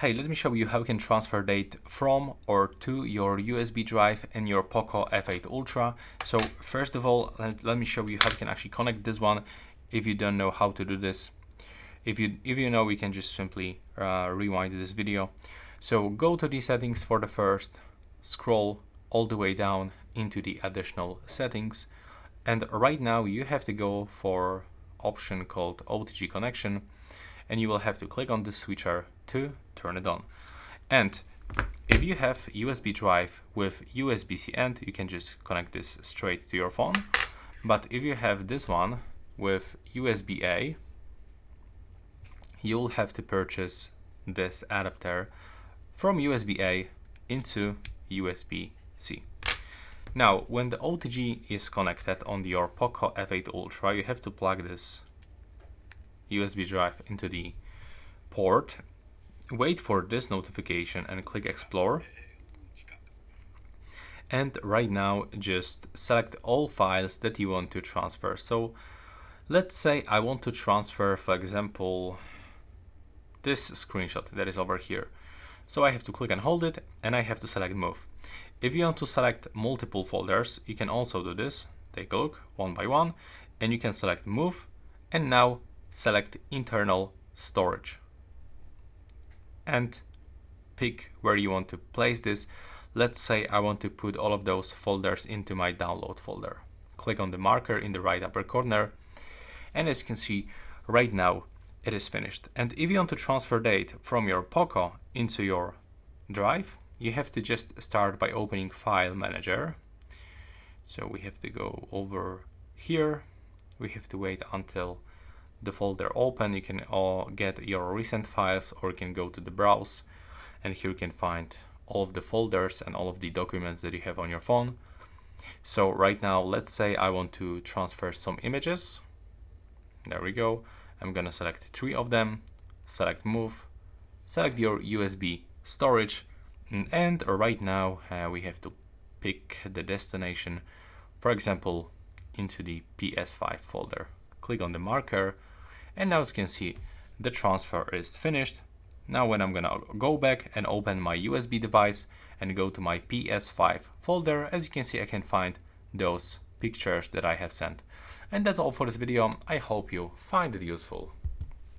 Hey, let me show you how you can transfer data from or to your USB drive in your Poco F8 Ultra. So first of all, let me show you how you can actually connect this one if you don't know how to do this. If you know, we can just simply rewind this video. So go to the settings for the first, scroll all the way down into the additional settings, and right now you have to go for option called OTG connection, and you will have to click on the switcher to turn it on. And if you have USB drive with USB-C end, you can just connect this straight to your phone. But if you have this one with USB-A, you'll have to purchase this adapter from USB-A into USB-C. Now, when the OTG is connected on your Poco F8 Ultra, you have to plug this USB drive into the port, wait for this notification and click Explore. And right now just select all files that you want to transfer. So let's say I want to transfer, for example, this screenshot that is over here. So I have to click and hold it, and I have to select Move. If you want to select multiple folders, you can also do this. Take a look one by one, and you can select Move, and now select Internal Storage. And pick where you want to place this. Let's say I want to put all of those folders into my download folder. Click on the marker in the right upper corner, and as you can see, right now it is finished. And if you want to transfer data from your Poco into your drive, you have to just start by opening File Manager. So we have to go over here. We have to wait until the folder open. You can all get your recent files, or you can go to the browse, and here you can find all of the folders and all of the documents that you have on your phone. So right now, let's say I want to transfer some images. There we go. I'm gonna select 3 of them, select Move, select your USB storage, and right now we have to pick the destination, for example, into the PS5 folder. Click on the marker, and now as you can see, the transfer is finished. Now when I'm gonna go back and open my USB device and go to my PS5 folder, as you can see, I can find those pictures that I have sent. And that's all for this video. I hope you find it useful.